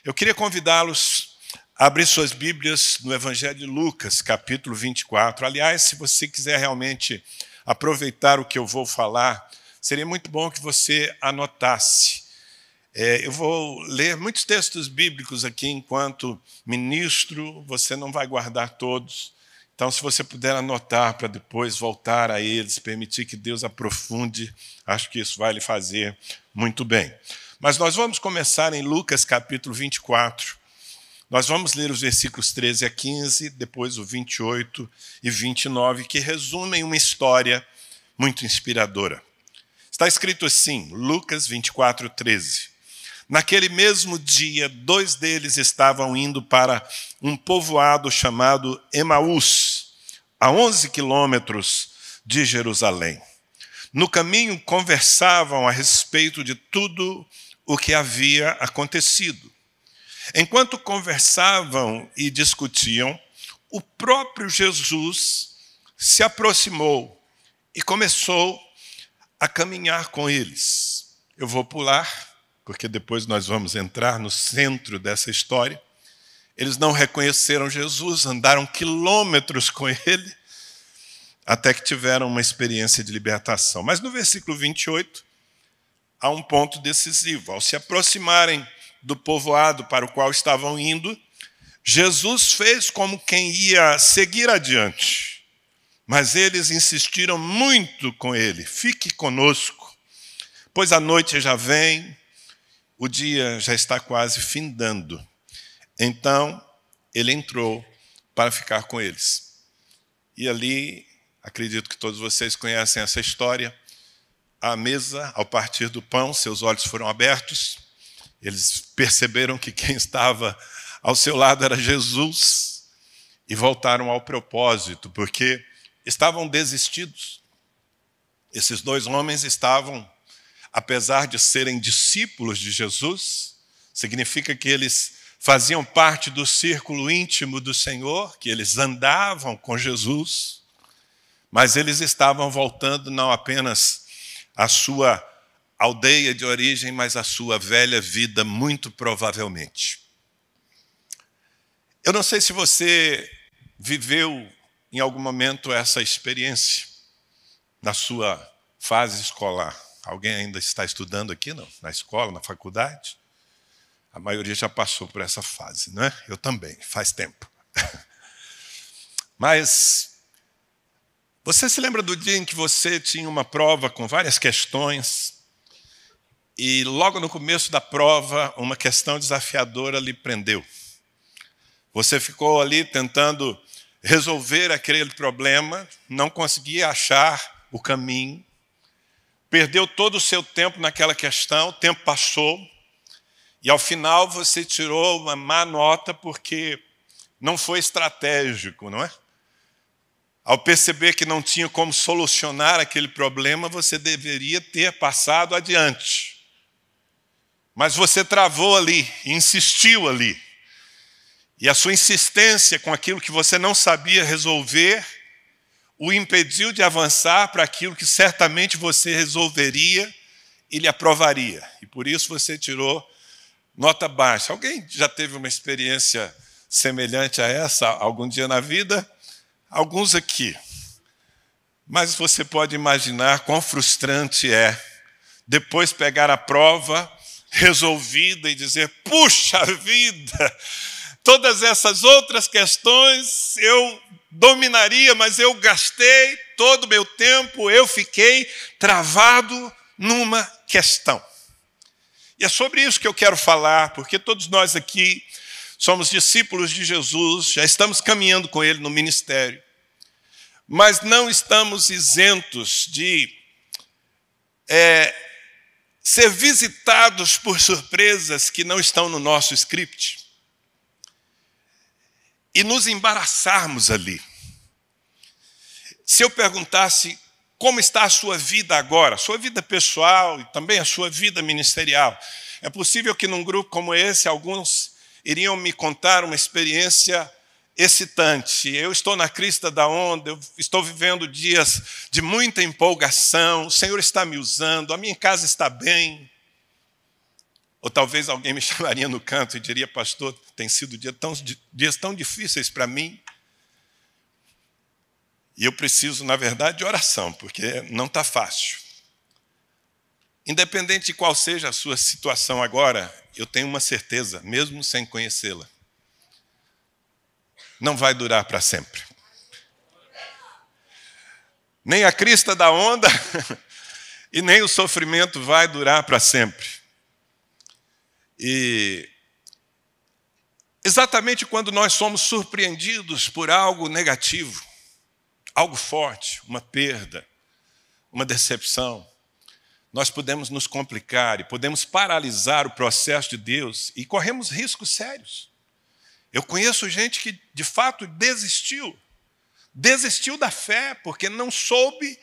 Eu queria convidá-los a abrir suas Bíblias no Evangelho de Lucas, capítulo 24. Aliás, se você quiser realmente aproveitar o que eu vou falar, seria muito bom que você anotasse. Eu vou ler muitos textos bíblicos aqui enquanto ministro, você não vai guardar todos. Então, se você puder anotar para depois voltar a eles, permitir que Deus aprofunde, acho que isso vai lhe fazer muito bem. Mas nós vamos começar em Lucas capítulo 24. Nós vamos ler os versículos 13 a 15, depois o 28 e 29, que resumem uma história muito inspiradora. Está escrito assim, Lucas 24, 13. Naquele mesmo dia, 2 deles estavam indo para um povoado chamado Emaús, a 11 quilômetros de Jerusalém. No caminho, conversavam a respeito de tudo o que havia acontecido. Enquanto conversavam e discutiam, o próprio Jesus se aproximou e começou a caminhar com eles. Eu vou pular, porque depois nós vamos entrar no centro dessa história. Eles não reconheceram Jesus, andaram quilômetros com ele, até que tiveram uma experiência de libertação. Mas no versículo 28, há um ponto decisivo. Ao se aproximarem do povoado para o qual estavam indo, Jesus fez como quem ia seguir adiante. Mas eles insistiram muito com ele. Fique conosco, pois a noite já vem, o dia já está quase findando. Então, ele entrou para ficar com eles. E ali, acredito que todos vocês conhecem essa história, à mesa, ao partir do pão, seus olhos foram abertos. Eles perceberam que quem estava ao seu lado era Jesus e voltaram ao propósito, porque estavam desistidos. Esses 2 homens estavam, apesar de serem discípulos de Jesus, significa que eles faziam parte do círculo íntimo do Senhor, que eles andavam com Jesus, mas eles estavam voltando não apenas à sua aldeia de origem, mas à sua velha vida, muito provavelmente. Eu não sei se você viveu em algum momento essa experiência na sua fase escolar. Alguém ainda está estudando aqui, não? Na escola, na faculdade? A maioria já passou por essa fase, não é? Eu também, faz tempo. Mas você se lembra do dia em que você tinha uma prova com várias questões e logo no começo da prova uma questão desafiadora lhe prendeu? Você ficou ali tentando resolver aquele problema, não conseguia achar o caminho, perdeu todo o seu tempo naquela questão, o tempo passou, e ao final você tirou uma má nota porque não foi estratégico, não é? Ao perceber que não tinha como solucionar aquele problema, você deveria ter passado adiante. Mas você travou ali, insistiu ali. E a sua insistência com aquilo que você não sabia resolver o impediu de avançar para aquilo que certamente você resolveria e lhe aprovaria. E por isso você tirou nota baixa. Alguém já teve uma experiência semelhante a essa algum dia na vida? Alguns aqui. Mas você pode imaginar quão frustrante é depois pegar a prova resolvida e dizer, puxa vida, todas essas outras questões eu dominaria, mas eu gastei todo o meu tempo, eu fiquei travado numa questão. E é sobre isso que eu quero falar, porque todos nós aqui somos discípulos de Jesus, já estamos caminhando com Ele no ministério, mas não estamos isentos de ser visitados por surpresas que não estão no nosso script e nos embaraçarmos ali. Se eu perguntasse como está a sua vida agora, sua vida pessoal e também a sua vida ministerial, é possível que num grupo como esse, alguns iriam me contar uma experiência excitante. Eu estou na crista da onda, eu estou vivendo dias de muita empolgação, o Senhor está me usando, a minha casa está bem. Ou talvez alguém me chamaria no canto e diria: pastor, tem sido dias tão difíceis para mim. E eu preciso, na verdade, de oração, porque não está fácil. Independente de qual seja a sua situação agora, eu tenho uma certeza, mesmo sem conhecê-la: não vai durar para sempre. Nem a crista da onda e nem o sofrimento vai durar para sempre. E exatamente quando nós somos surpreendidos por algo negativo, algo forte, uma perda, uma decepção, nós podemos nos complicar e podemos paralisar o processo de Deus e corremos riscos sérios. Eu conheço gente que, de fato, desistiu da fé porque não soube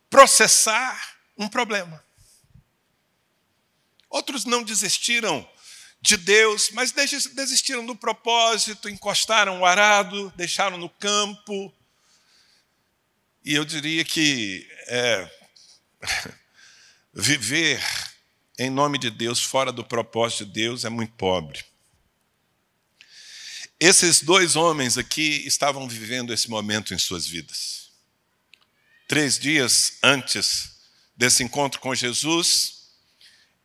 processar um problema. Outros não desistiram de Deus, mas desistiram do propósito, encostaram o arado, deixaram no campo. E eu diria que viver em nome de Deus fora do propósito de Deus é muito pobre. Esses dois homens aqui estavam vivendo esse momento em suas vidas. 3 dias antes desse encontro com Jesus,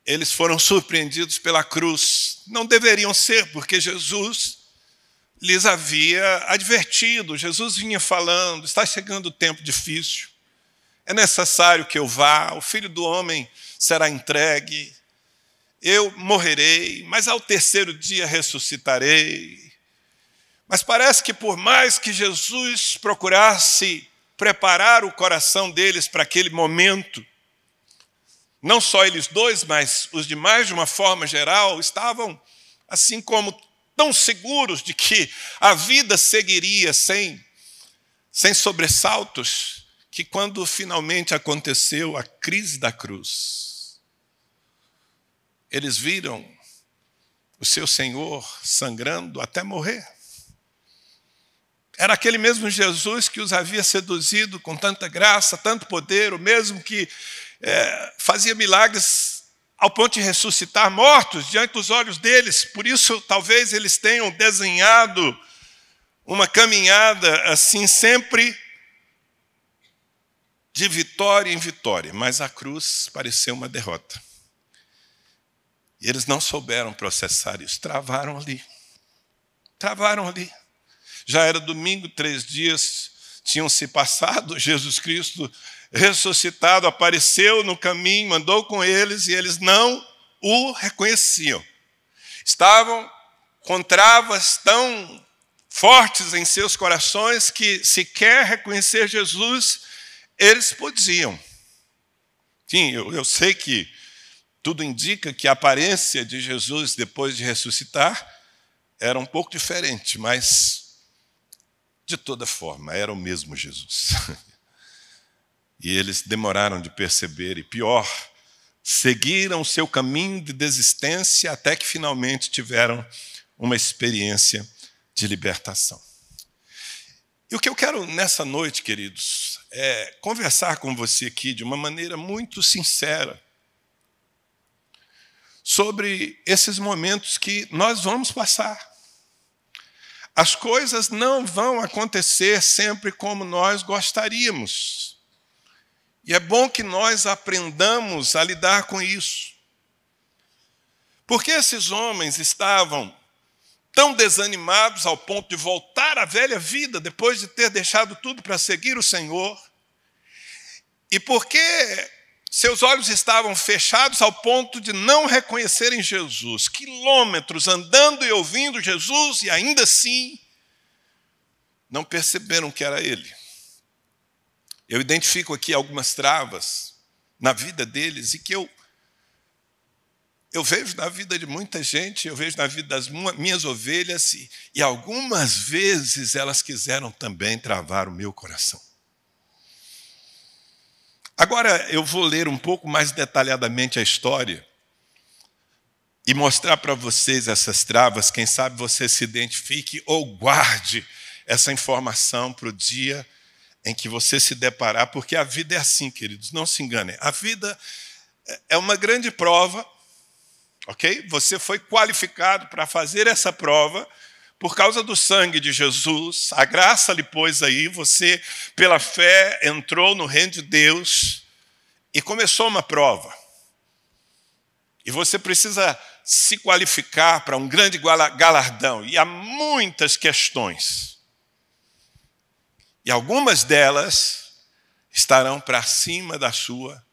eles foram surpreendidos pela cruz. Não deveriam ser, porque Jesus lhes havia advertido. Jesus vinha falando: está chegando o tempo difícil, é necessário que eu vá, o Filho do Homem será entregue, eu morrerei, mas ao 3º dia ressuscitarei. Mas parece que por mais que Jesus procurasse preparar o coração deles para aquele momento, não só eles dois, mas os demais, de uma forma geral, estavam assim como tão seguros de que a vida seguiria sem sobressaltos, que quando finalmente aconteceu a crise da cruz, eles viram o seu Senhor sangrando até morrer. Era aquele mesmo Jesus que os havia seduzido com tanta graça, tanto poder, o mesmo que fazia milagres ao ponto de ressuscitar mortos diante dos olhos deles. Por isso, talvez eles tenham desenhado uma caminhada assim, sempre de vitória em vitória, mas a cruz pareceu uma derrota. E eles não souberam processar isso, travaram ali. Já era domingo, 3 dias tinham se passado, Jesus Cristo ressuscitado apareceu no caminho, andou com eles e eles não o reconheciam. Estavam com travas tão fortes em seus corações que sequer reconhecer Jesus eles podiam. Sim, eu sei que tudo indica que a aparência de Jesus depois de ressuscitar era um pouco diferente, mas de toda forma era o mesmo Jesus. E eles demoraram de perceber, e pior, seguiram o seu caminho de desistência até que finalmente tiveram uma experiência de libertação. E o que eu quero nessa noite, queridos, é conversar com você aqui de uma maneira muito sincera sobre esses momentos que nós vamos passar. As coisas não vão acontecer sempre como nós gostaríamos. E é bom que nós aprendamos a lidar com isso. Porque esses homens estavam tão desanimados ao ponto de voltar à velha vida depois de ter deixado tudo para seguir o Senhor. E porque seus olhos estavam fechados ao ponto de não reconhecerem Jesus. Quilômetros andando e ouvindo Jesus e ainda assim não perceberam que era Ele. Eu identifico aqui algumas travas na vida deles e que eu vejo na vida de muita gente, eu vejo na vida das minhas ovelhas e algumas vezes elas quiseram também travar o meu coração. Agora eu vou ler um pouco mais detalhadamente a história e mostrar para vocês essas travas. Quem sabe você se identifique ou guarde essa informação para o dia em que você se deparar, porque a vida é assim, queridos, não se enganem. A vida é uma grande prova, ok? Você foi qualificado para fazer essa prova por causa do sangue de Jesus. A graça lhe pôs aí, você, pela fé, entrou no reino de Deus e começou uma prova. E você precisa se qualificar para um grande galardão. E há muitas questões. E algumas delas estarão para cima da sua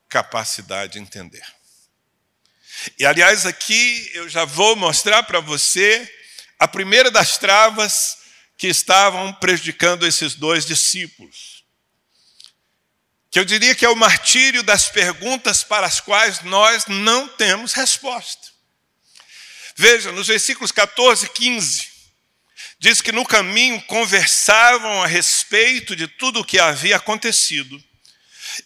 capacidade de entender. E, aliás, aqui eu já vou mostrar para você a primeira das travas que estavam prejudicando esses dois discípulos. Que eu diria que é o martírio das perguntas para as quais nós não temos resposta. Veja, nos versículos 14 e 15, diz que no caminho conversavam a respeito de tudo o que havia acontecido.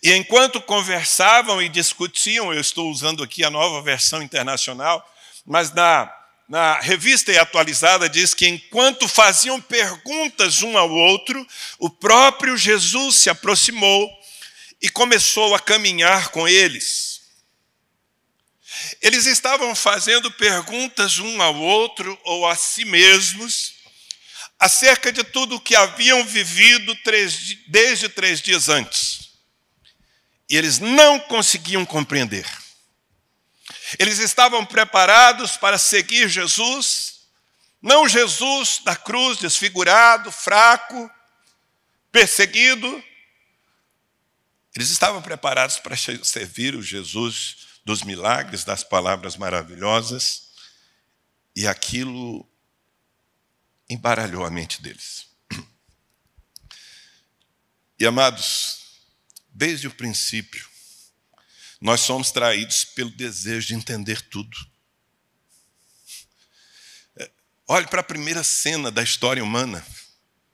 E enquanto conversavam e discutiam, eu estou usando aqui a Nova Versão Internacional, mas na Revista e Atualizada diz que enquanto faziam perguntas um ao outro, o próprio Jesus se aproximou e começou a caminhar com eles. Eles estavam fazendo perguntas um ao outro ou a si mesmos acerca de tudo o que haviam vivido desde 3 dias antes. E eles não conseguiam compreender. Eles estavam preparados para seguir Jesus, não Jesus da cruz, desfigurado, fraco, perseguido. Eles estavam preparados para servir o Jesus dos milagres, das palavras maravilhosas, e aquilo embaralhou a mente deles. E, amados, desde o princípio, nós somos traídos pelo desejo de entender tudo. Olhe para a primeira cena da história humana,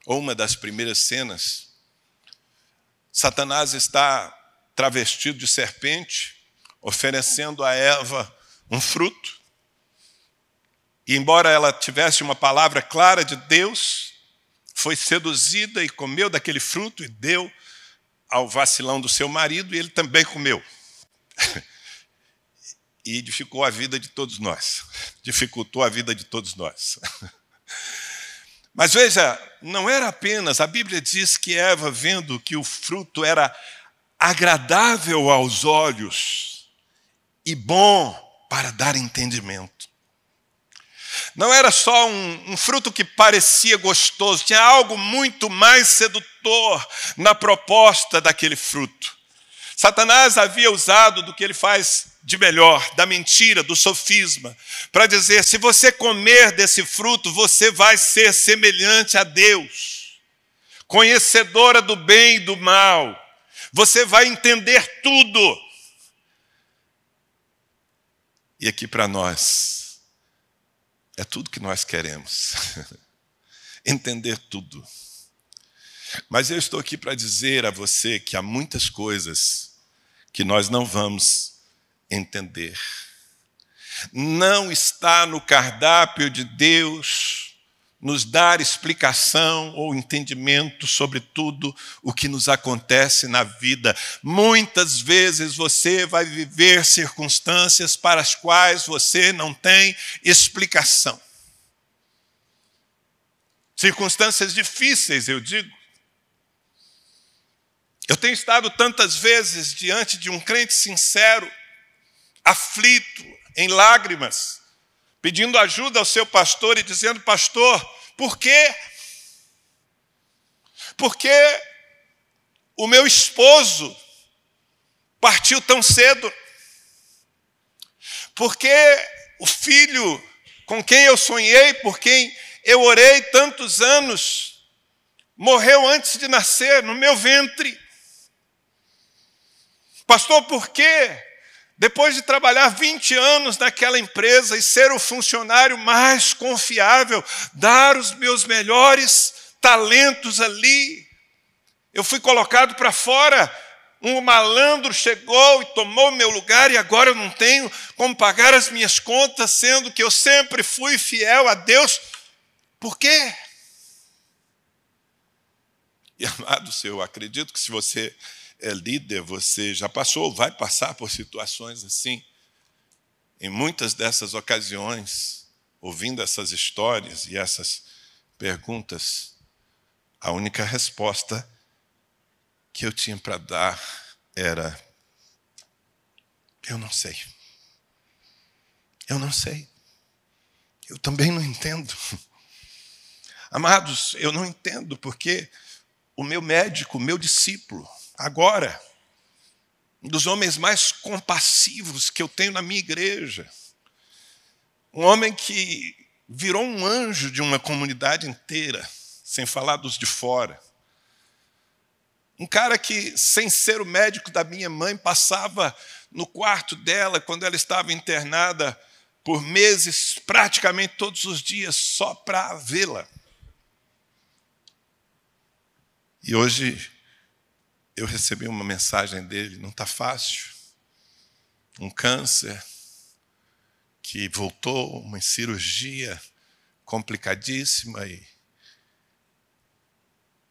ou uma das primeiras cenas. Satanás está travestido de serpente, oferecendo a Eva um fruto. E embora ela tivesse uma palavra clara de Deus, foi seduzida e comeu daquele fruto e deu ao vacilão do seu marido, e ele também comeu. E dificultou a vida de todos nós. Mas veja, não era apenas, a Bíblia diz que Eva, vendo que o fruto era agradável aos olhos e bom para dar entendimento. Não era só um fruto que parecia gostoso, tinha algo muito mais sedutor na proposta daquele fruto. Satanás havia usado do que ele faz de melhor, da mentira, do sofisma, para dizer, se você comer desse fruto, você vai ser semelhante a Deus, conhecedora do bem e do mal, você vai entender tudo. E aqui para nós, é tudo que nós queremos, entender tudo. Mas eu estou aqui para dizer a você que há muitas coisas que nós não vamos entender. Não está no cardápio de Deus nos dar explicação ou entendimento sobre tudo o que nos acontece na vida. Muitas vezes você vai viver circunstâncias para as quais você não tem explicação. Circunstâncias difíceis, eu digo. Eu tenho estado tantas vezes diante de um crente sincero, aflito, em lágrimas, pedindo ajuda ao seu pastor e dizendo, pastor, por quê? Porque o meu esposo partiu tão cedo? Porque o filho com quem eu sonhei, por quem eu orei tantos anos, morreu antes de nascer no meu ventre? Pastor, por quê? Depois de trabalhar 20 anos naquela empresa e ser o funcionário mais confiável, dar os meus melhores talentos ali, eu fui colocado para fora, um malandro chegou e tomou meu lugar e agora eu não tenho como pagar as minhas contas, sendo que eu sempre fui fiel a Deus. Por quê? E, amados, eu acredito que se você é líder, você já passou, vai passar por situações assim. em muitas dessas ocasiões, ouvindo essas histórias e essas perguntas, a única resposta que eu tinha para dar era: eu não sei. Eu não sei. Eu também não entendo. Amados, eu não entendo porque o meu médico, o meu discípulo, agora, um dos homens mais compassivos que eu tenho na minha igreja, um homem que virou um anjo de uma comunidade inteira, sem falar dos de fora. Um cara que, sem ser o médico da minha mãe, passava no quarto dela, quando ela estava internada, por meses, praticamente todos os dias, só para vê-la. E hoje eu recebi uma mensagem dele: não está fácil. Um câncer que voltou, uma cirurgia complicadíssima e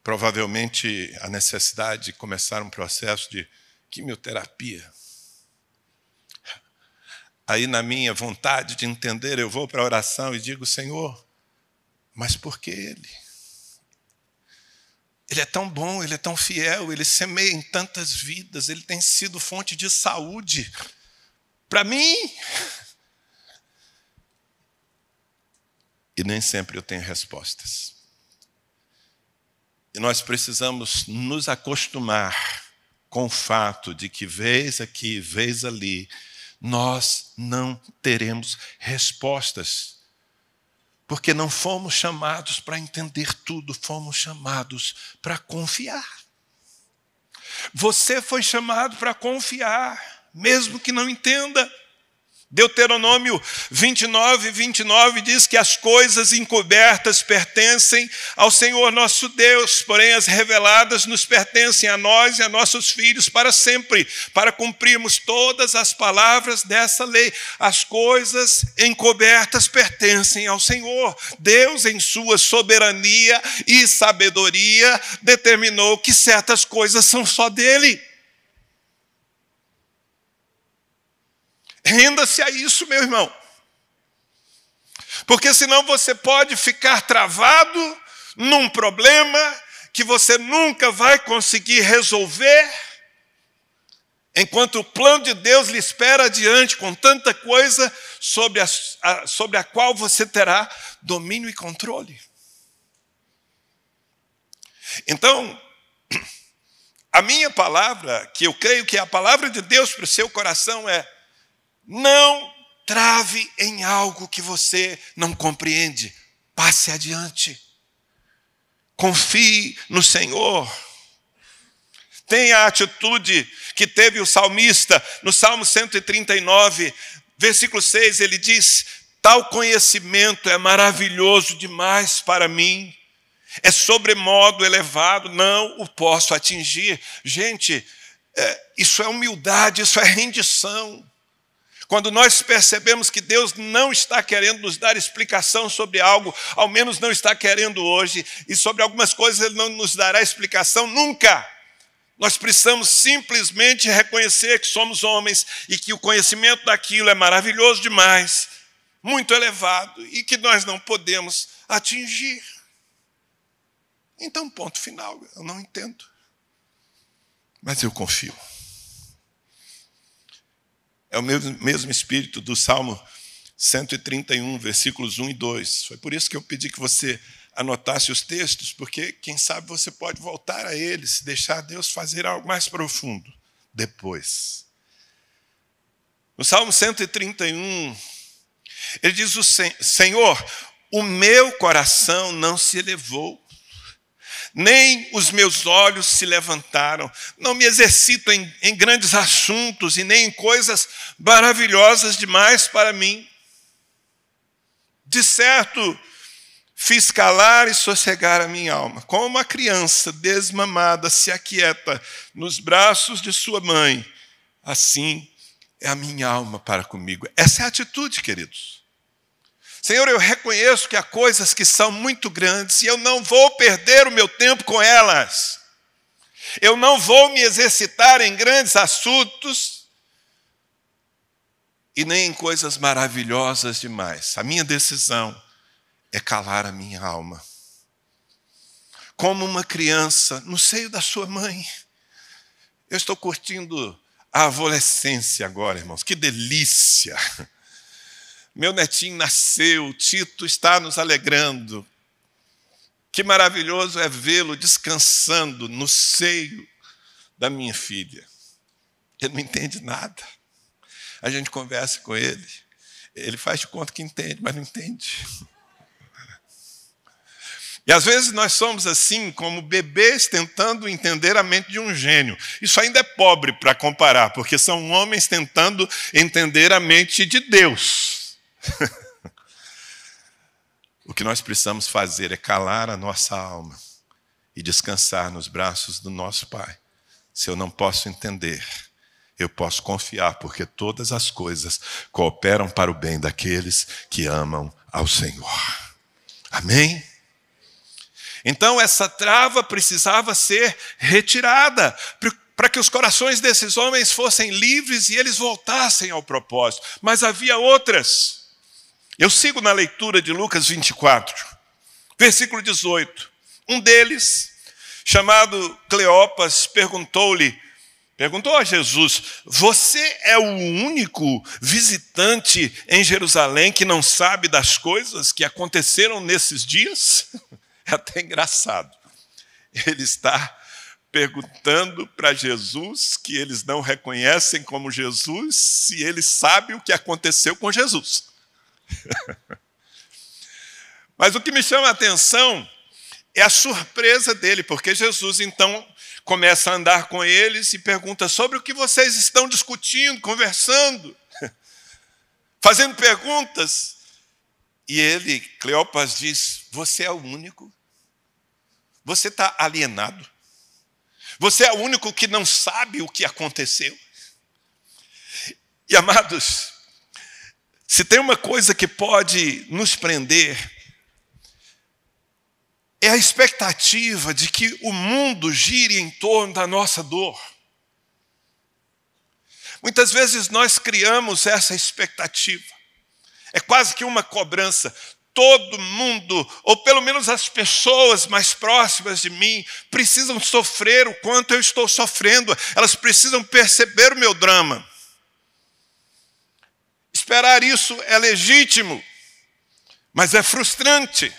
provavelmente a necessidade de começar um processo de quimioterapia. Aí, na minha vontade de entender, eu vou para a oração e digo: Senhor, mas por que ele? Ele é tão bom, ele é tão fiel, ele semeia em tantas vidas, ele tem sido fonte de saúde para mim. E nem sempre eu tenho respostas. E nós precisamos nos acostumar com o fato de que, vez aqui, vez ali, nós não teremos respostas. Porque não fomos chamados para entender tudo, fomos chamados para confiar. Você foi chamado para confiar, mesmo que não entenda. Deuteronômio 29 diz que as coisas encobertas pertencem ao Senhor nosso Deus, porém as reveladas nos pertencem a nós e a nossos filhos para sempre, para cumprirmos todas as palavras dessa lei. As coisas encobertas pertencem ao Senhor. Deus, em sua soberania e sabedoria, determinou que certas coisas são só dele. Renda-se a isso, meu irmão. Porque senão você pode ficar travado num problema que você nunca vai conseguir resolver, enquanto o plano de Deus lhe espera adiante com tanta coisa sobre a qual você terá domínio e controle. Então, a minha palavra, que eu creio que é a palavra de Deus para o seu coração, é: não trave em algo que você não compreende. Passe adiante. Confie no Senhor. Tenha a atitude que teve o salmista no Salmo 139, versículo 6, ele diz: tal conhecimento é maravilhoso demais para mim, é sobremodo elevado, não o posso atingir. Gente, isso é humildade, isso é rendição. Quando nós percebemos que Deus não está querendo nos dar explicação sobre algo, ao menos não está querendo hoje, e sobre algumas coisas Ele não nos dará explicação nunca. Nós precisamos simplesmente reconhecer que somos homens e que o conhecimento daquilo é maravilhoso demais, muito elevado, e que nós não podemos atingir. Então, ponto final, eu não entendo, mas eu confio. É o mesmo espírito do Salmo 131, versículos 1 e 2. Foi por isso que eu pedi que você anotasse os textos, porque quem sabe você pode voltar a eles, deixar Deus fazer algo mais profundo depois. No Salmo 131, ele diz: Senhor, o meu coração não se elevou, nem os meus olhos se levantaram. Não me exercito em grandes assuntos e nem em coisas maravilhosas demais para mim. De certo, fiz calar e sossegar a minha alma. Como uma criança desmamada se aquieta nos braços de sua mãe, assim é a minha alma para comigo. Essa é a atitude, queridos. Senhor, eu reconheço que há coisas que são muito grandes e eu não vou perder o meu tempo com elas. Eu não vou me exercitar em grandes assuntos e nem em coisas maravilhosas demais. A minha decisão é calar a minha alma. Como uma criança no seio da sua mãe. Eu estou curtindo a adolescência agora, irmãos. Que delícia! Meu netinho nasceu, o Tito está nos alegrando. Que maravilhoso é vê-lo descansando no seio da minha filha. Ele não entende nada. A gente conversa com ele. Ele faz de conta que entende, mas não entende. E às vezes nós somos assim, como bebês tentando entender a mente de um gênio. Isso ainda é pobre para comparar, porque são homens tentando entender a mente de Deus. O que nós precisamos fazer é calar a nossa alma e descansar nos braços do nosso Pai. Se eu não posso entender, eu posso confiar, porque todas as coisas cooperam para o bem daqueles que amam ao Senhor. Amém? Então essa trava precisava ser retirada para que os corações desses homens fossem livres e eles voltassem ao propósito. Mas havia outras. Eu sigo na leitura de Lucas 24, versículo 18. Um deles, chamado Cleopas, perguntou a Jesus: você é o único visitante em Jerusalém que não sabe das coisas que aconteceram nesses dias? É até engraçado. Ele está perguntando para Jesus, que eles não reconhecem como Jesus, se ele sabe o que aconteceu com Jesus. Mas o que me chama a atenção é a surpresa dele, porque Jesus então começa a andar com eles e pergunta sobre o que vocês estão discutindo, conversando, fazendo perguntas. E ele, Cleopas, diz: você é o único? Você está alienado? Você é o único que não sabe o que aconteceu? E, amados, se tem uma coisa que pode nos prender, é a expectativa de que o mundo gire em torno da nossa dor. Muitas vezes nós criamos essa expectativa. É quase que uma cobrança. Todo mundo, ou pelo menos as pessoas mais próximas de mim, precisam sofrer o quanto eu estou sofrendo. Elas precisam perceber o meu drama. Esperar isso é legítimo, mas é frustrante.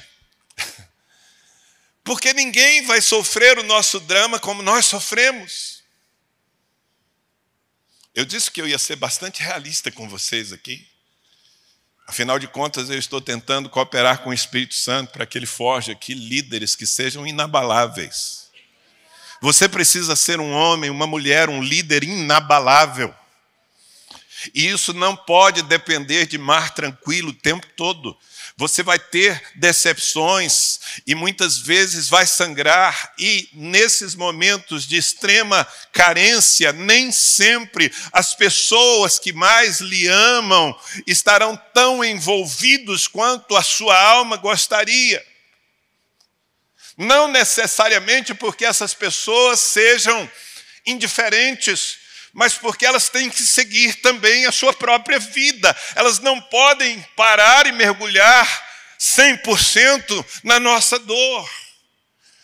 Porque ninguém vai sofrer o nosso drama como nós sofremos. Eu disse que eu ia ser bastante realista com vocês aqui. Afinal de contas, eu estou tentando cooperar com o Espírito Santo para que ele forje aqui líderes que sejam inabaláveis. Você precisa ser um homem, uma mulher, um líder inabalável. E isso não pode depender de mar tranquilo o tempo todo. Você vai ter decepções e muitas vezes vai sangrar. E nesses momentos de extrema carência, nem sempre as pessoas que mais lhe amam estarão tão envolvidos quanto a sua alma gostaria. Não necessariamente porque essas pessoas sejam indiferentes, mas porque elas têm que seguir também a sua própria vida. Elas não podem parar e mergulhar 100% na nossa dor.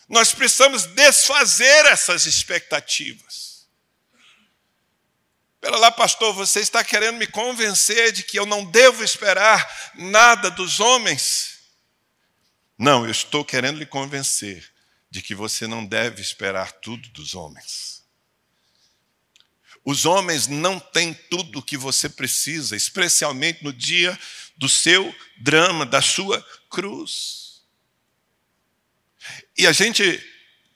Nós precisamos desfazer essas expectativas. Pera lá, pastor, você está querendo me convencer de que eu não devo esperar nada dos homens? Não, eu estou querendo lhe convencer de que você não deve esperar tudo dos homens. Os homens não têm tudo o que você precisa, especialmente no dia do seu drama, da sua cruz. E a gente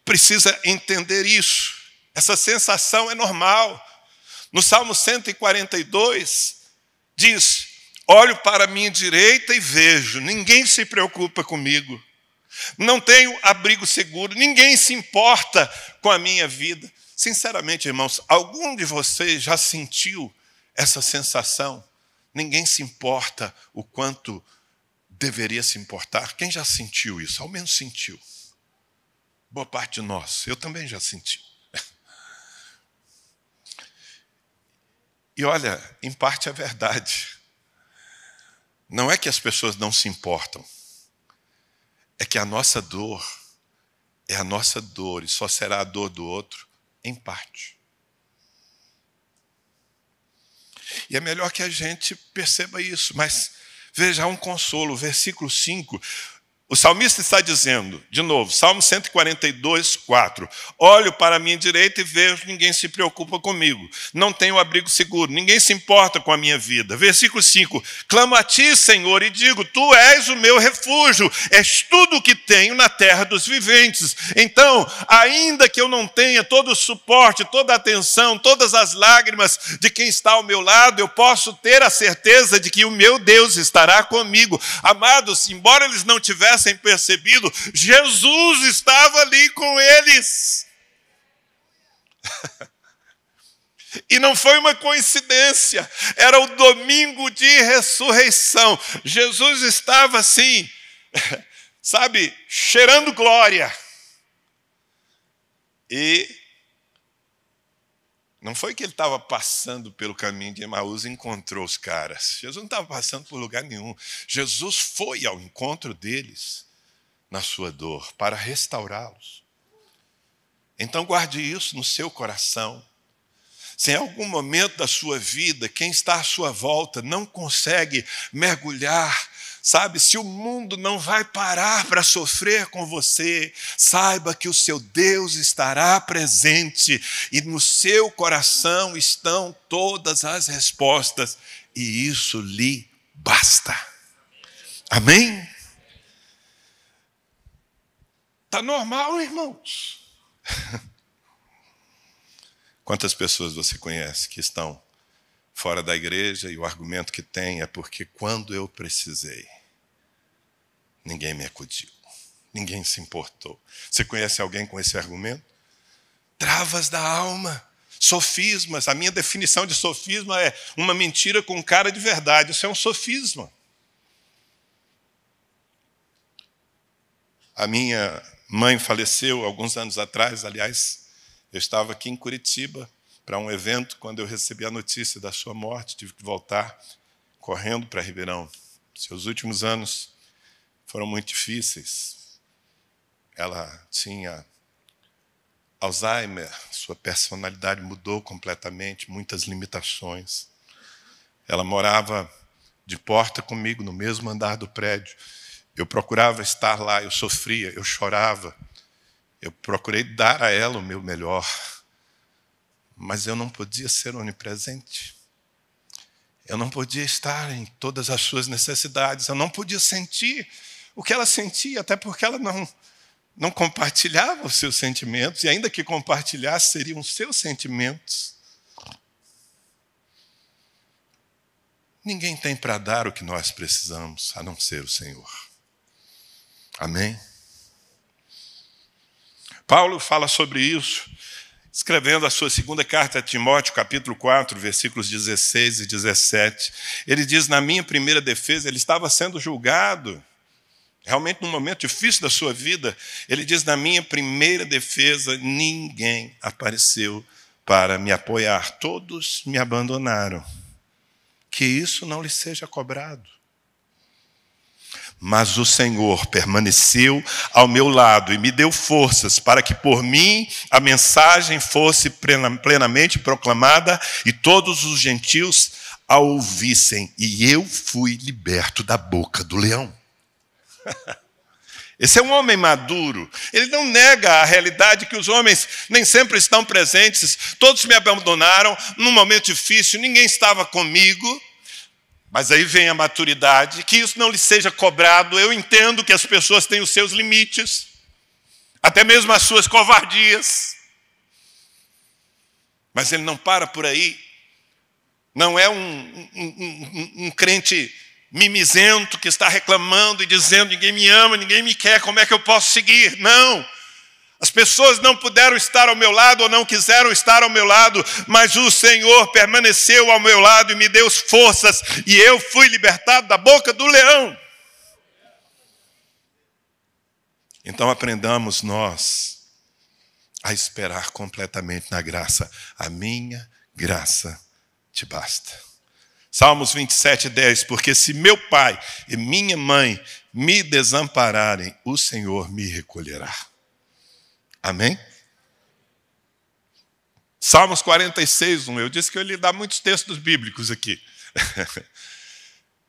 precisa entender isso. Essa sensação é normal. No Salmo 142, diz: olho para a minha direita e vejo, ninguém se preocupa comigo. Não tenho abrigo seguro, ninguém se importa com a minha vida. Sinceramente, irmãos, algum de vocês já sentiu essa sensação? Ninguém se importa o quanto deveria se importar. Quem já sentiu isso? Ao menos sentiu. Boa parte de nós. Eu também já senti. E olha, em parte é verdade. Não é que as pessoas não se importam. É que a nossa dor é a nossa dor e só será a dor do outro em parte. E é melhor que a gente perceba isso. Mas veja, há um consolo. Versículo 5. O salmista está dizendo, de novo, Salmo 142, 4. Olho para a minha direita e vejo, ninguém se preocupa comigo. Não tenho abrigo seguro, ninguém se importa com a minha vida. Versículo 5. Clamo a ti, Senhor, e digo, tu és o meu refúgio, és tudo o que tenho na terra dos viventes. Então, ainda que eu não tenha todo o suporte, toda a atenção, todas as lágrimas de quem está ao meu lado, eu posso ter a certeza de que o meu Deus estará comigo. Amados, embora eles não tivessem percebido, Jesus estava ali com eles. E não foi uma coincidência, era o domingo de ressurreição. Jesus estava assim, sabe, cheirando glória. E não foi que ele estava passando pelo caminho de Emaús e encontrou os caras. Jesus não estava passando por lugar nenhum. Jesus foi ao encontro deles na sua dor para restaurá-los. Então guarde isso no seu coração. Se em algum momento da sua vida, quem está à sua volta não consegue mergulhar, sabe, se o mundo não vai parar para sofrer com você, saiba que o seu Deus estará presente e no seu coração estão todas as respostas e isso lhe basta. Amém? Está normal, irmãos? Quantas pessoas você conhece que estão fora da igreja e o argumento que tem é porque quando eu precisei, ninguém me acudiu, ninguém se importou. Você conhece alguém com esse argumento? Travas da alma, sofismas. A minha definição de sofisma é uma mentira com cara de verdade. Isso é um sofisma. A minha mãe faleceu alguns anos atrás, aliás, eu estava aqui em Curitiba para um evento, quando eu recebi a notícia da sua morte, tive que voltar correndo para Ribeirão. Seus últimos anos foram muito difíceis. Ela tinha Alzheimer, sua personalidade mudou completamente, muitas limitações. Ela morava de porta comigo, no mesmo andar do prédio. Eu procurava estar lá, eu sofria, eu chorava. Eu procurei dar a ela o meu melhor, mas eu não podia ser onipresente. Eu não podia estar em todas as suas necessidades. Eu não podia sentir o que ela sentia, até porque ela não compartilhava os seus sentimentos, e ainda que compartilhasse, seriam os seus sentimentos. Ninguém tem para dar o que nós precisamos, a não ser o Senhor. Amém? Paulo fala sobre isso, escrevendo a sua segunda carta a Timóteo, capítulo 4, versículos 16 e 17. Ele diz, na minha primeira defesa, ele estava sendo julgado, realmente num momento difícil da sua vida. Ele diz, na minha primeira defesa, ninguém apareceu para me apoiar. Todos me abandonaram. Que isso não lhe seja cobrado. Mas o Senhor permaneceu ao meu lado e me deu forças para que por mim a mensagem fosse plenamente proclamada e todos os gentios a ouvissem. E eu fui liberto da boca do leão. Esse é um homem maduro. Ele não nega a realidade que os homens nem sempre estão presentes. Todos me abandonaram num momento difícil, ninguém estava comigo. Mas aí vem a maturidade, que isso não lhe seja cobrado. Eu entendo que as pessoas têm os seus limites, até mesmo as suas covardias. Mas ele não para por aí. Não é um crente mimizento que está reclamando e dizendo, ninguém me ama, ninguém me quer, como é que eu posso seguir? Não. As pessoas não puderam estar ao meu lado ou não quiseram estar ao meu lado, mas o Senhor permaneceu ao meu lado e me deu forças e eu fui libertado da boca do leão. Então aprendamos nós a esperar completamente na graça. A minha graça te basta. Salmos 27:10, porque se meu pai e minha mãe me desampararem, o Senhor me recolherá. Amém? Salmos 46:1, eu disse que eu ia lhe dar muitos textos bíblicos aqui.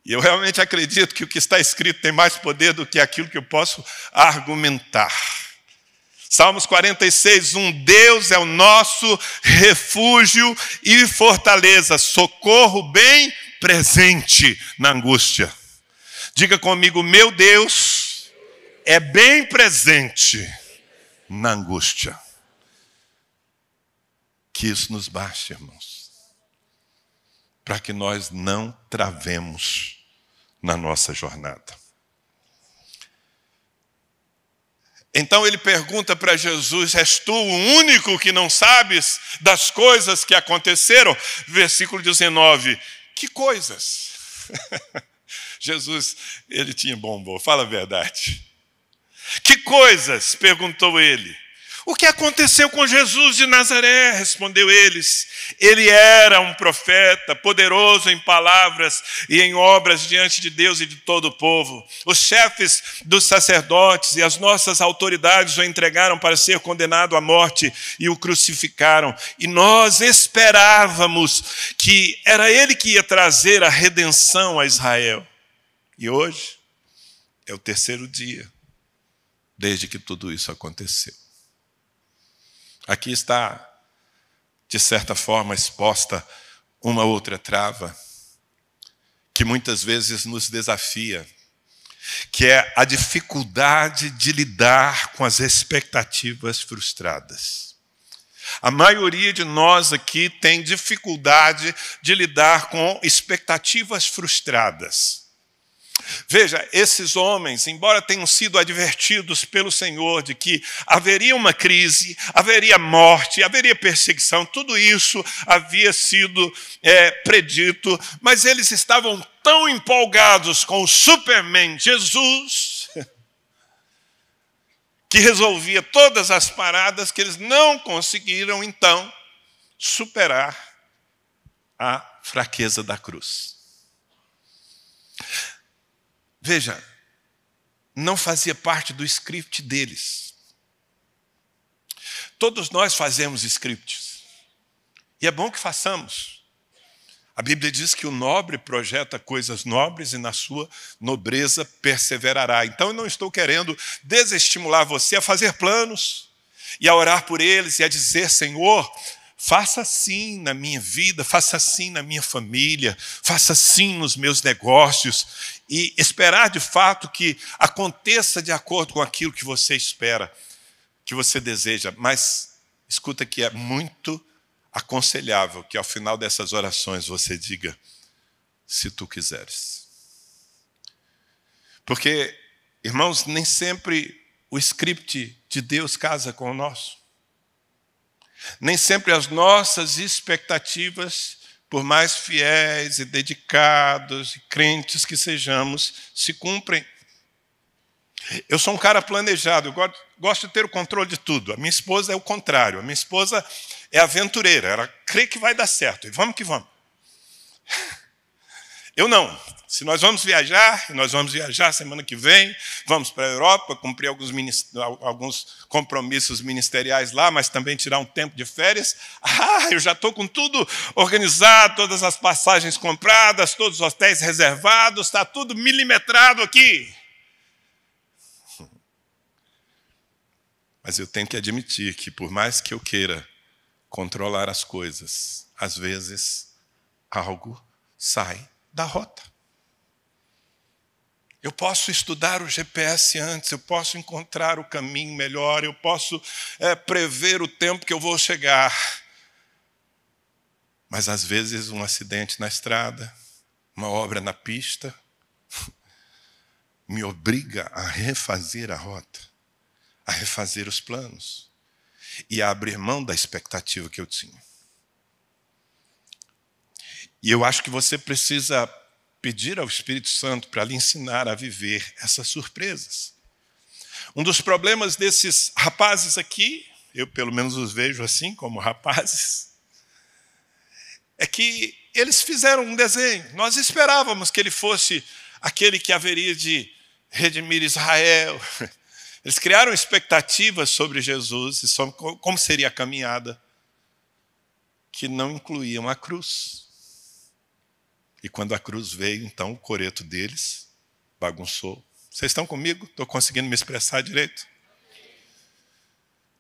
E eu realmente acredito que o que está escrito tem mais poder do que aquilo que eu posso argumentar. Salmos 46:1, Deus é o nosso refúgio e fortaleza, socorro bem presente na angústia. Diga comigo, meu Deus é bem presente na angústia. Que isso nos baste, irmãos, para que nós não travemos na nossa jornada. Então ele pergunta para Jesus, és tu o único que não sabes das coisas que aconteceram? Versículo 19, que coisas? Jesus, ele tinha bom humor, fala a verdade. Que coisas? Perguntou ele. O que aconteceu com Jesus de Nazaré? Respondeu eles. Ele era um profeta, poderoso em palavras e em obras diante de Deus e de todo o povo. Os chefes dos sacerdotes e as nossas autoridades o entregaram para ser condenado à morte e o crucificaram. E nós esperávamos que era ele que ia trazer a redenção a Israel. E hoje é o terceiro dia desde que tudo isso aconteceu. Aqui está, de certa forma, exposta uma outra trava que muitas vezes nos desafia, que é a dificuldade de lidar com as expectativas frustradas. A maioria de nós aqui tem dificuldade de lidar com expectativas frustradas. Veja, esses homens, embora tenham sido advertidos pelo Senhor de que haveria uma crise, haveria morte, haveria perseguição, tudo isso havia sido predito, mas eles estavam tão empolgados com o Superman Jesus, que resolvia todas as paradas, que eles não conseguiram, então, superar a fraqueza da cruz. Veja, não fazia parte do script deles. Todos nós fazemos scripts. E é bom que façamos. A Bíblia diz que o nobre projeta coisas nobres e na sua nobreza perseverará. Então eu não estou querendo desestimular você a fazer planos e a orar por eles e a dizer, Senhor, faça assim na minha vida, faça assim na minha família, faça assim nos meus negócios e esperar de fato que aconteça de acordo com aquilo que você espera, que você deseja. Mas escuta que é muito aconselhável que ao final dessas orações você diga, se tu quiseres. Porque, irmãos, nem sempre o script de Deus casa com o nosso. Nem sempre as nossas expectativas, por mais fiéis e dedicados e crentes que sejamos, se cumprem. Eu sou um cara planejado, eu gosto de ter o controle de tudo. A minha esposa é o contrário, a minha esposa é aventureira, ela crê que vai dar certo, e vamos que vamos. Eu não. Se nós vamos viajar, e nós vamos viajar semana que vem, vamos para a Europa, cumprir alguns compromissos ministeriais lá, mas também tirar um tempo de férias. Eu já estou com tudo organizado, todas as passagens compradas, todos os hotéis reservados, está tudo milimetrado aqui. Mas eu tenho que admitir que, por mais que eu queira controlar as coisas, às vezes algo sai da rota. Eu posso estudar o GPS antes, eu posso encontrar o caminho melhor, eu posso prever o tempo que eu vou chegar. Mas às vezes um acidente na estrada, uma obra na pista, me obriga a refazer a rota, a refazer os planos e a abrir mão da expectativa que eu tinha. E eu acho que você precisa pedir ao Espírito Santo para lhe ensinar a viver essas surpresas. Um dos problemas desses rapazes aqui, eu pelo menos os vejo assim, como rapazes, é que eles fizeram um desenho. Nós esperávamos que ele fosse aquele que haveria de redimir Israel. Eles criaram expectativas sobre Jesus e sobre como seria a caminhada, que não incluíam a cruz. E quando a cruz veio, então o coreto deles bagunçou. Vocês estão comigo? Estou conseguindo me expressar direito?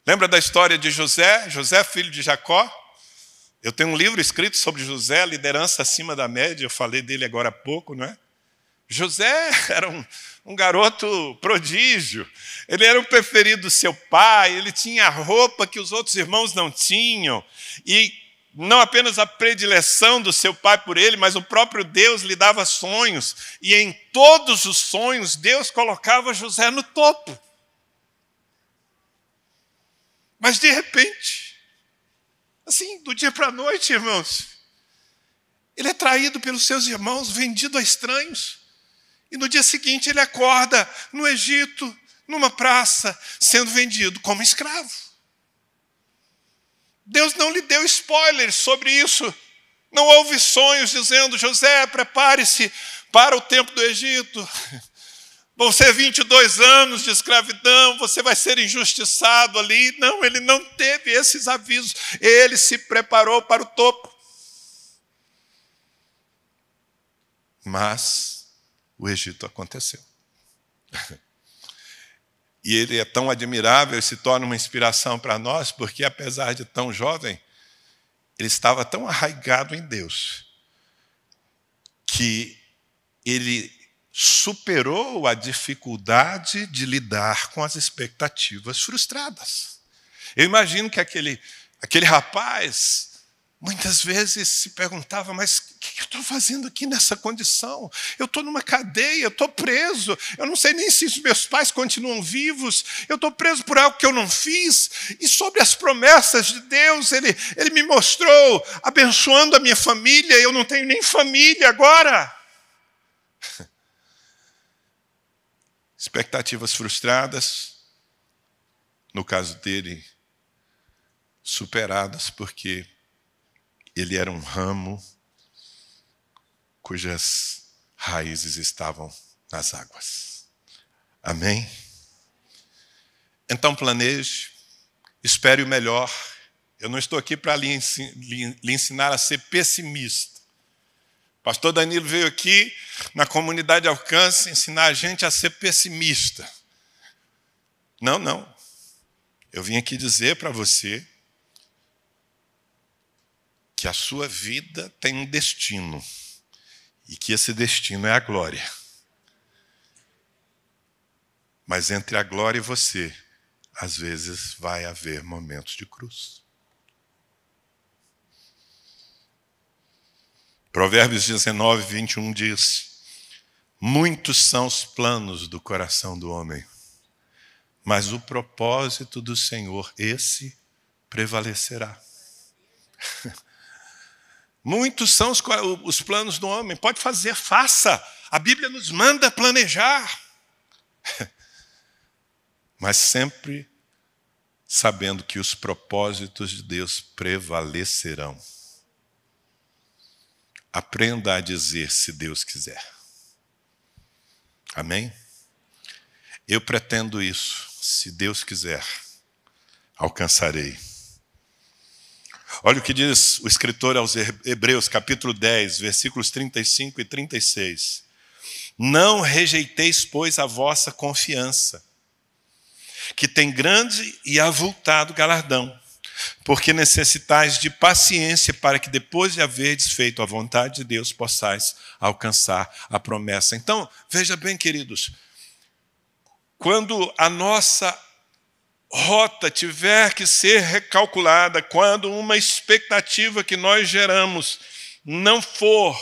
Lembra da história de José? José, filho de Jacó? Eu tenho um livro escrito sobre José, Liderança Acima da Média. Eu falei dele agora há pouco, não é? José era um garoto prodígio. Ele era o preferido do seu pai. Ele tinha a roupa que os outros irmãos não tinham. E não apenas a predileção do seu pai por ele, mas o próprio Deus lhe dava sonhos. E em todos os sonhos, Deus colocava José no topo. Mas de repente, assim, do dia para a noite, irmãos, ele é traído pelos seus irmãos, vendido a estranhos. E no dia seguinte ele acorda no Egito, numa praça, sendo vendido como escravo. Deus não lhe deu spoilers sobre isso. Não houve sonhos dizendo: José, prepare-se para o tempo do Egito. Vão ser 22 anos de escravidão, você vai ser injustiçado ali. Não, ele não teve esses avisos. Ele se preparou para o topo. Mas o Egito aconteceu. E ele é tão admirável e se torna uma inspiração para nós, porque apesar de tão jovem, ele estava tão arraigado em Deus, que ele superou a dificuldade de lidar com as expectativas frustradas. Eu imagino que aquele rapaz muitas vezes se perguntava: mas o que eu estou fazendo aqui nessa condição? Eu estou numa cadeia, eu estou preso, eu não sei nem se os meus pais continuam vivos, eu estou preso por algo que eu não fiz. E sobre as promessas de Deus, ele me mostrou abençoando a minha família, eu não tenho nem família agora. Expectativas frustradas, no caso dele, superadas, porque ele era um ramo cujas raízes estavam nas águas. Amém? Então planeje, espere o melhor. Eu não estou aqui para lhe ensinar a ser pessimista. Pastor Danilo veio aqui na comunidade Alcance ensinar a gente a ser pessimista. Não, não. Eu vim aqui dizer para você que a sua vida tem um destino e que esse destino é a glória. Mas entre a glória e você, às vezes vai haver momentos de cruz. Provérbios 19, 21 diz: muitos são os planos do coração do homem, mas o propósito do Senhor, esse prevalecerá. Muitos são os planos do homem. Pode fazer, faça. A Bíblia nos manda planejar. Mas sempre sabendo que os propósitos de Deus prevalecerão. Aprenda a dizer: se Deus quiser. Amém? Eu pretendo isso. Se Deus quiser, alcançarei. Olha o que diz o escritor aos Hebreus, capítulo 10, versículos 35 e 36. Não rejeiteis, pois, a vossa confiança, que tem grande e avultado galardão, porque necessitais de paciência para que depois de haverdes feito a vontade de Deus, possais alcançar a promessa. Então, veja bem, queridos, quando a nossa rota tiver que ser recalculada, quando uma expectativa que nós geramos não for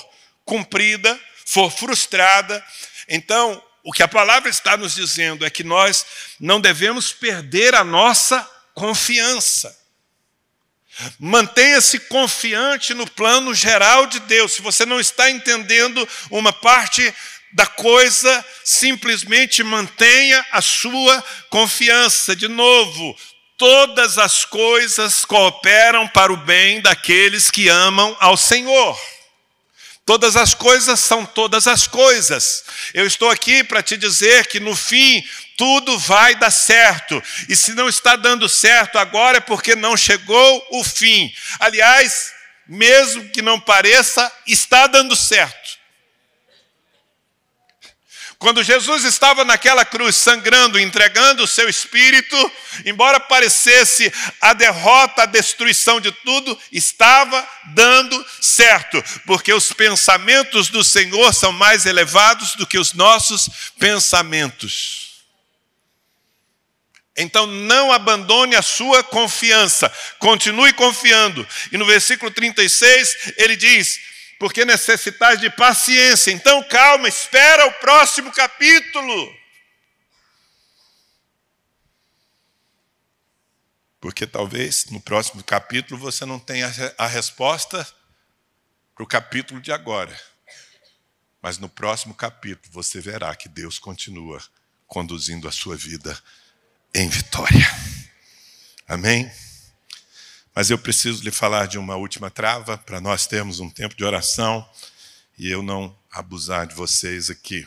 cumprida, for frustrada, então o que a palavra está nos dizendo é que nós não devemos perder a nossa confiança. Mantenha-se confiante no plano geral de Deus. Se você não está entendendo uma parte da coisa, simplesmente mantenha a sua confiança. De novo, todas as coisas cooperam para o bem daqueles que amam ao Senhor. Todas as coisas são todas as coisas. Eu estou aqui para te dizer que no fim tudo vai dar certo. E se não está dando certo agora é porque não chegou o fim. Aliás, mesmo que não pareça, está dando certo. Quando Jesus estava naquela cruz sangrando, entregando o seu espírito, embora parecesse a derrota, a destruição de tudo, estava dando certo, porque os pensamentos do Senhor são mais elevados do que os nossos pensamentos. Então não abandone a sua confiança, continue confiando. E no versículo 36 ele diz: porque necessitais de paciência. Então calma, espera o próximo capítulo. Porque talvez no próximo capítulo você não tenha a resposta para o capítulo de agora. Mas no próximo capítulo você verá que Deus continua conduzindo a sua vida em vitória. Amém? Mas eu preciso lhe falar de uma última trava para nós termos um tempo de oração e eu não abusar de vocês aqui.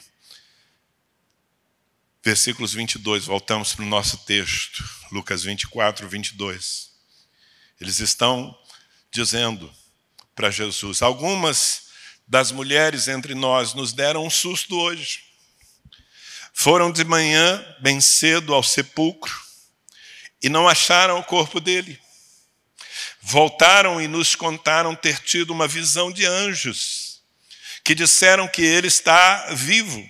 Versículos 22, voltamos para o nosso texto, Lucas 24, 22. Eles estão dizendo para Jesus: algumas das mulheres entre nós nos deram um susto hoje. Foram de manhã, bem cedo, ao sepulcro e não acharam o corpo dele. Voltaram e nos contaram ter tido uma visão de anjos, que disseram que ele está vivo.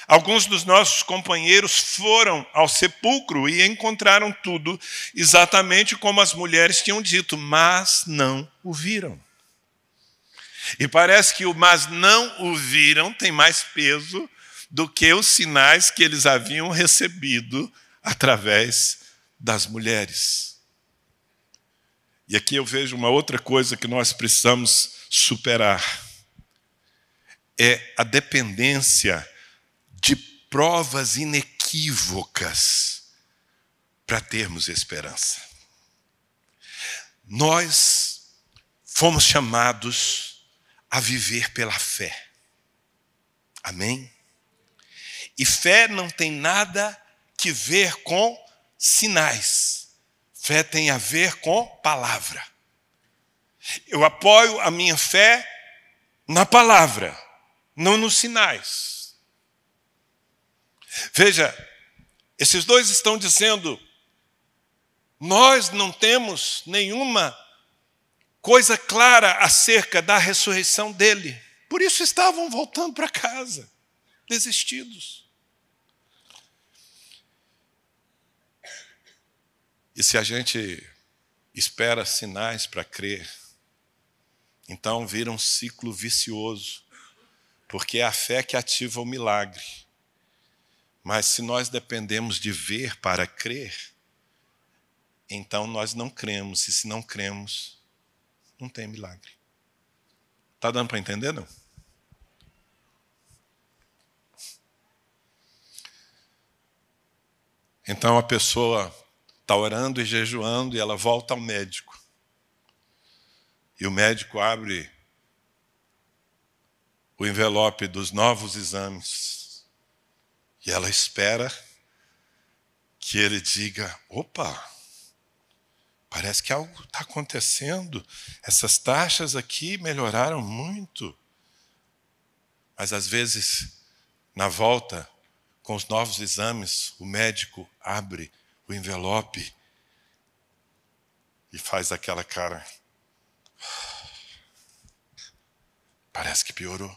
Alguns dos nossos companheiros foram ao sepulcro e encontraram tudo exatamente como as mulheres tinham dito, mas não o viram. E parece que o mas não o viram tem mais peso do que os sinais que eles haviam recebido através das mulheres. E aqui eu vejo uma outra coisa que nós precisamos superar. É a dependência de provas inequívocas para termos esperança. Nós fomos chamados a viver pela fé. Amém? E fé não tem nada que ver com sinais. Fé tem a ver com palavra. Eu apoio a minha fé na palavra, não nos sinais. Veja, esses dois estão dizendo: nós não temos nenhuma coisa clara acerca da ressurreição dele. Por isso estavam voltando para casa, desistidos. E se a gente espera sinais para crer, então vira um ciclo vicioso, porque é a fé que ativa o milagre. Mas se nós dependemos de ver para crer, então nós não cremos, e se não cremos, não tem milagre. Está dando para entender, não? Então a pessoa está orando e jejuando e ela volta ao médico. E o médico abre o envelope dos novos exames. E ela espera que ele diga: opa, parece que algo está acontecendo. Essas taxas aqui melhoraram muito. Mas às vezes, na volta, com os novos exames, o médico abre o envelope e faz aquela cara. Parece que piorou.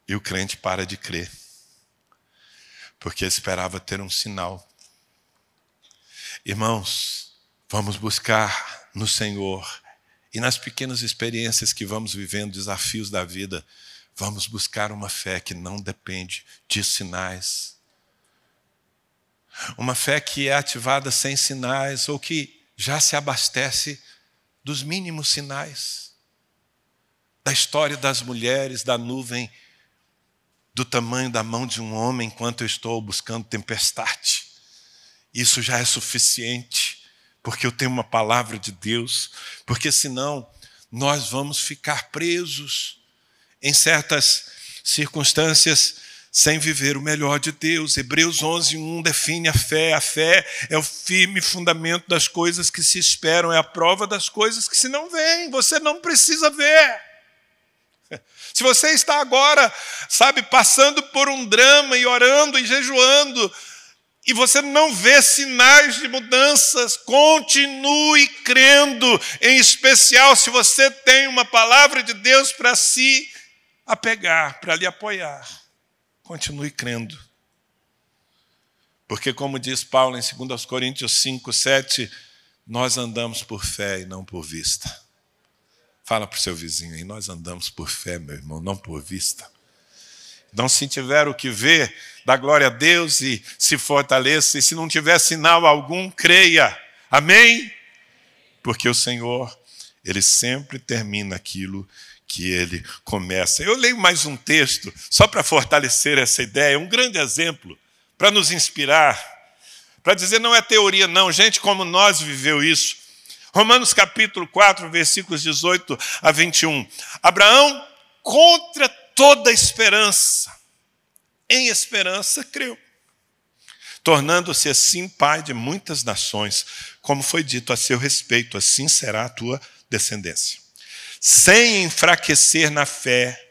E o crente para de crer, porque esperava ter um sinal. Irmãos, vamos buscar no Senhor, e nas pequenas experiências que vamos vivendo, desafios da vida, vamos buscar uma fé que não depende de sinais. Uma fé que é ativada sem sinais ou que já se abastece dos mínimos sinais. Da história das mulheres, da nuvem, do tamanho da mão de um homem enquanto eu estou buscando tempestade. Isso já é suficiente, porque eu tenho uma palavra de Deus, porque senão nós vamos ficar presos em certas circunstâncias sem viver o melhor de Deus. Hebreus 11:1 define a fé. A fé é o firme fundamento das coisas que se esperam, é a prova das coisas que se não veem. Você não precisa ver. Se você está agora, passando por um drama e orando e jejuando, e você não vê sinais de mudanças, continue crendo, em especial se você tem uma palavra de Deus para se apegar, para lhe apoiar. Continue crendo. Porque, como diz Paulo em 2 Coríntios 5:7, nós andamos por fé e não por vista. Fala para o seu vizinho aí, nós andamos por fé, meu irmão, não por vista. Então, se tiver o que ver, dá glória a Deus e se fortaleça. E se não tiver sinal algum, creia. Amém? Porque o Senhor, Ele sempre termina aquilo que Ele começa. Eu leio mais um texto, só para fortalecer essa ideia, um grande exemplo, para nos inspirar, para dizer, não é teoria não, gente como nós viveu isso. Romanos capítulo 4, versículos 18 a 21. Abraão, contra toda esperança, em esperança creu, tornando-se assim pai de muitas nações, como foi dito a seu respeito, assim será a tua descendência. Sem enfraquecer na fé,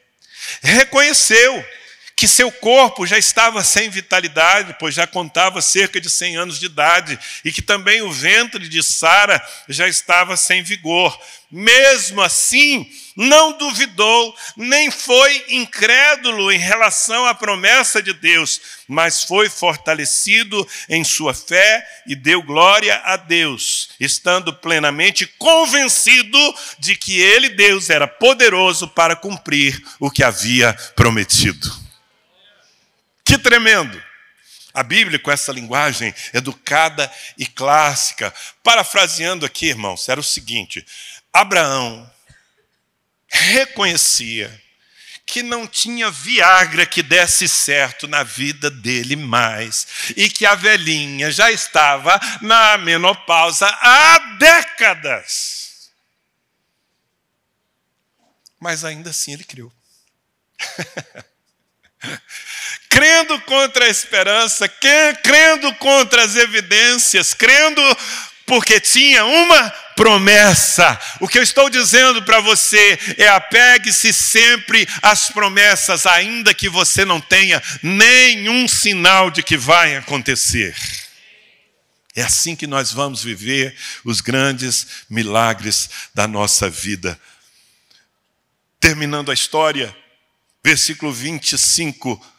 reconheceu que seu corpo já estava sem vitalidade, pois já contava cerca de 100 anos de idade, e que também o ventre de Sara já estava sem vigor. Mesmo assim, não duvidou, nem foi incrédulo em relação à promessa de Deus, mas foi fortalecido em sua fé e deu glória a Deus, estando plenamente convencido de que Ele, Deus, era poderoso para cumprir o que havia prometido. Que tremendo! A Bíblia, com essa linguagem educada e clássica, parafraseando aqui, irmãos, era o seguinte: Abraão reconhecia que não tinha Viagra que desse certo na vida dele mais, e que a velhinha já estava na menopausa há décadas. Mas ainda assim ele creu. Crendo contra a esperança, crendo contra as evidências, crendo porque tinha uma promessa. O que eu estou dizendo para você é: apegue-se sempre às promessas, ainda que você não tenha nenhum sinal de que vai acontecer. É assim que nós vamos viver os grandes milagres da nossa vida. Terminando a história, versículo 25,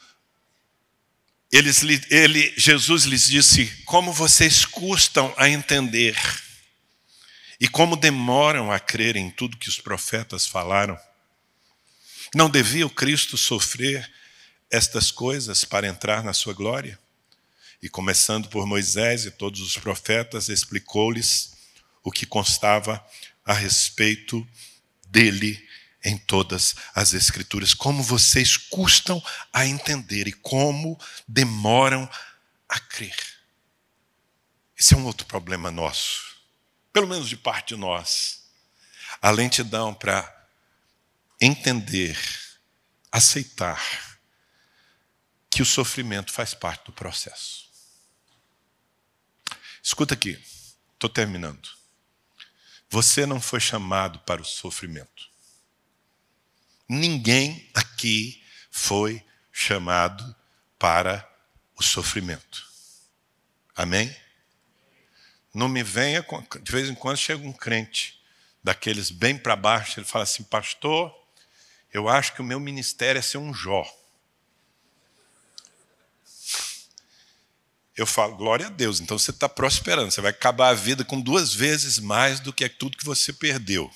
Jesus lhes disse: como vocês custam a entender e como demoram a crer em tudo que os profetas falaram. Não devia o Cristo sofrer estas coisas para entrar na sua glória? E começando por Moisés e todos os profetas, explicou-lhes o que constava a respeito dele em todas as Escrituras. Como vocês custam a entender e como demoram a crer. Esse é um outro problema nosso, pelo menos de parte de nós. A lentidão para entender, aceitar que o sofrimento faz parte do processo. Escuta aqui, estou terminando. Você não foi chamado para o sofrimento. Ninguém aqui foi chamado para o sofrimento. Amém? Não me venha, de vez em quando chega um crente, daqueles bem para baixo, ele fala assim: pastor, eu acho que o meu ministério é ser um Jó. Eu falo, glória a Deus, então você está prosperando, você vai acabar a vida com 2 vezes mais do que tudo que você perdeu.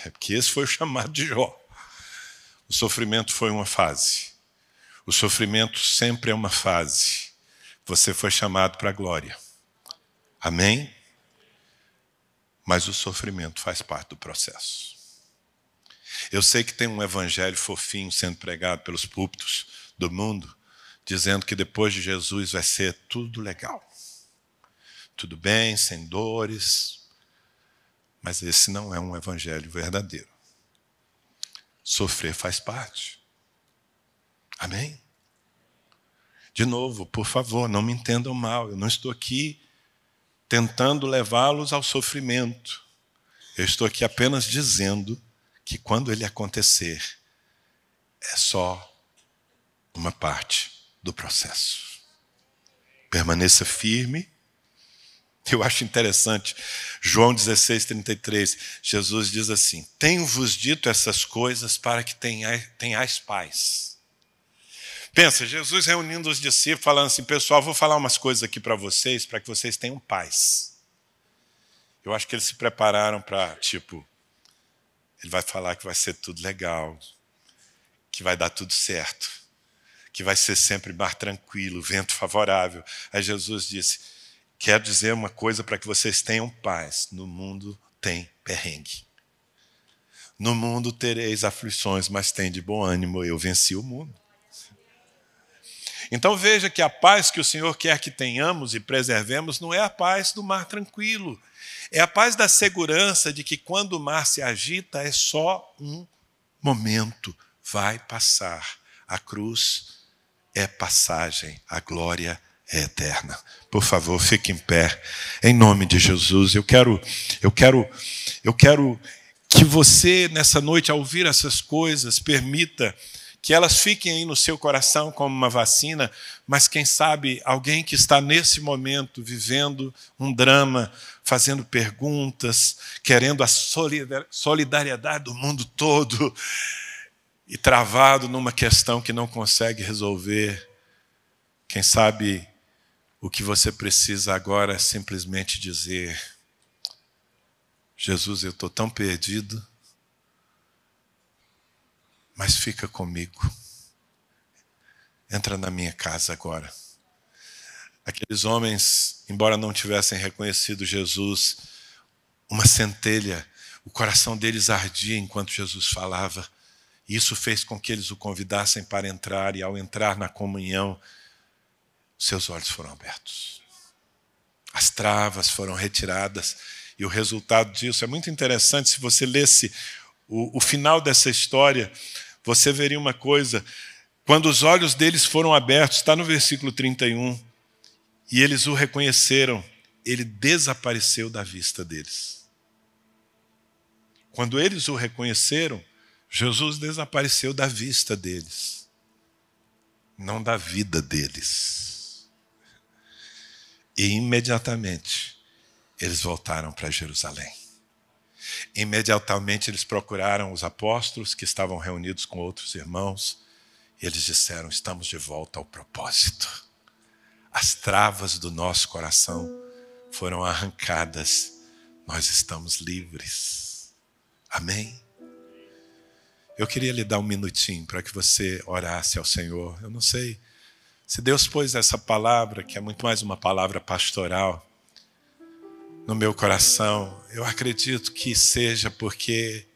Porque esse foi o chamado de Jó. O sofrimento foi uma fase. O sofrimento sempre é uma fase. Você foi chamado para a glória. Amém? Mas o sofrimento faz parte do processo. Eu sei que tem um evangelho fofinho sendo pregado pelos púlpitos do mundo, dizendo que depois de Jesus vai ser tudo legal. Tudo bem, sem dores. Mas esse não é um evangelho verdadeiro. Sofrer faz parte. Amém? De novo, por favor, não me entendam mal. Eu não estou aqui tentando levá-los ao sofrimento. Eu estou aqui apenas dizendo que quando ele acontecer, é só uma parte do processo. Permaneça firme. Eu acho interessante, João 16:33, Jesus diz assim: tenho-vos dito essas coisas para que tenhais paz. Pensa, Jesus reunindo os discípulos, falando assim: pessoal, vou falar umas coisas aqui para que vocês tenham paz. Eu acho que eles se prepararam para, ele vai falar que vai ser tudo legal, que vai dar tudo certo, que vai ser sempre mar tranquilo, vento favorável. Aí Jesus disse: quero dizer uma coisa para que vocês tenham paz. No mundo tem perrengue. No mundo tereis aflições, mas tem de bom ânimo, eu venci o mundo. Então veja que a paz que o Senhor quer que tenhamos e preservemos não é a paz do mar tranquilo. É a paz da segurança de que quando o mar se agita é só um momento, vai passar. A cruz é passagem, a glória é eterna. Por favor, fique em pé, em nome de Jesus. Eu quero que você, nessa noite, ao ouvir essas coisas, permita que elas fiquem aí no seu coração como uma vacina, mas quem sabe alguém que está nesse momento vivendo um drama, fazendo perguntas, querendo a solidariedade do mundo todo e travado numa questão que não consegue resolver. Quem sabe o que você precisa agora é simplesmente dizer: Jesus, eu estou tão perdido, mas fica comigo. Entra na minha casa agora. Aqueles homens, embora não tivessem reconhecido Jesus, uma centelha, o coração deles ardia enquanto Jesus falava. E isso fez com que eles o convidassem para entrar, e ao entrar na comunhão, seus olhos foram abertos. As travas foram retiradas, e o resultado disso é muito interessante. Se você lesse o final dessa história, você veria uma coisa: quando os olhos deles foram abertos, está no versículo 31, e eles o reconheceram, ele desapareceu da vista deles. Quando eles o reconheceram, Jesus desapareceu da vista deles, não da vida deles. E imediatamente eles voltaram para Jerusalém. Imediatamente eles procuraram os apóstolos que estavam reunidos com outros irmãos, e eles disseram: estamos de volta ao propósito. As travas do nosso coração foram arrancadas, nós estamos livres. Amém? Eu queria lhe dar um minutinho para que você orasse ao Senhor. Eu não sei se Deus pôs essa palavra, que é muito mais uma palavra pastoral, no meu coração. Eu acredito que seja porque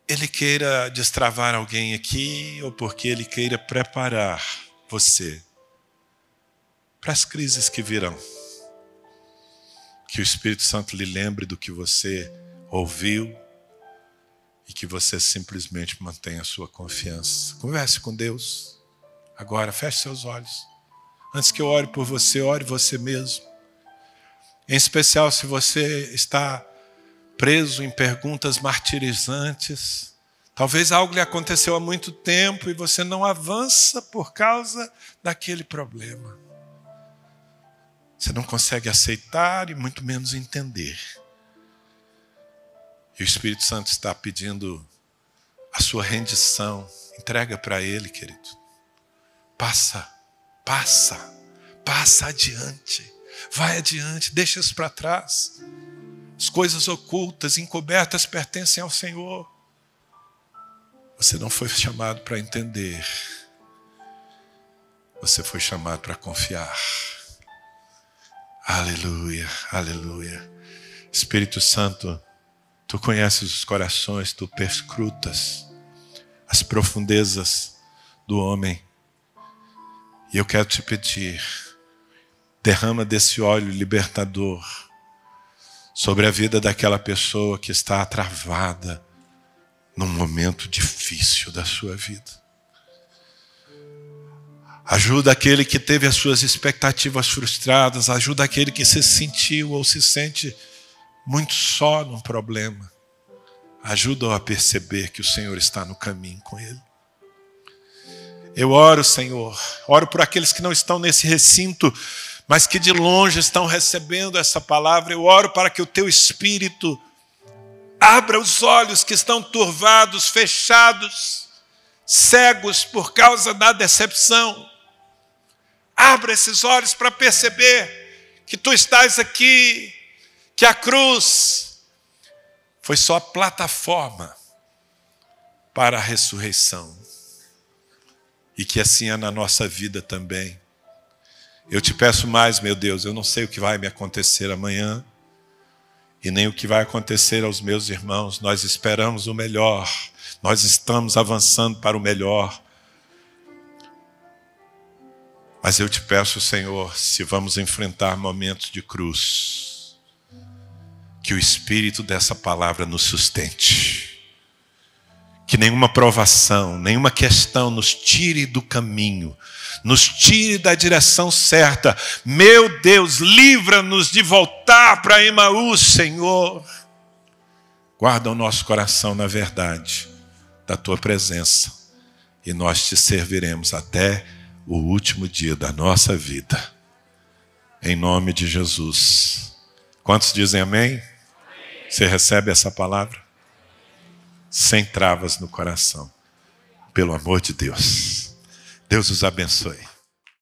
Ele queira destravar alguém aqui, ou porque Ele queira preparar você para as crises que virão. Que o Espírito Santo lhe lembre do que você ouviu e que você simplesmente mantenha a sua confiança. Converse com Deus. Agora, feche seus olhos. Antes que eu ore por você, ore você mesmo. Em especial se você está preso em perguntas martirizantes. Talvez algo lhe aconteceu há muito tempo e você não avança por causa daquele problema. Você não consegue aceitar e muito menos entender. E o Espírito Santo está pedindo a sua rendição. Entrega para Ele, querido. Passa adiante. Vai adiante, deixa isso para trás. As coisas ocultas, encobertas pertencem ao Senhor. Você não foi chamado para entender. Você foi chamado para confiar. Aleluia, aleluia. Espírito Santo, Tu conheces os corações, Tu perscrutas as profundezas do homem. E eu quero te pedir, derrama desse óleo libertador sobre a vida daquela pessoa que está travada num momento difícil da sua vida. Ajuda aquele que teve as suas expectativas frustradas. Ajuda aquele que se sentiu ou se sente muito só num problema. Ajuda-o a perceber que o Senhor está no caminho com ele. Eu oro, Senhor, oro por aqueles que não estão nesse recinto, mas que de longe estão recebendo essa palavra. Eu oro para que o teu Espírito abra os olhos que estão turvados, fechados, cegos por causa da decepção. Abra esses olhos para perceber que tu estás aqui, que a cruz foi só a plataforma para a ressurreição. E que assim é na nossa vida também. Eu te peço mais, meu Deus, eu não sei o que vai me acontecer amanhã, e nem o que vai acontecer aos meus irmãos. Nós esperamos o melhor, nós estamos avançando para o melhor. Mas eu te peço, Senhor, se vamos enfrentar momentos de cruz, que o Espírito dessa palavra nos sustente. Que nenhuma provação, nenhuma questão nos tire do caminho, nos tire da direção certa. Meu Deus, livra-nos de voltar para Emaús, Senhor. Guarda o nosso coração na verdade da tua presença, e nós te serviremos até o último dia da nossa vida. Em nome de Jesus. Quantos dizem amém? Você recebe essa palavra? Sem travas no coração. Pelo amor de Deus. Deus os abençoe.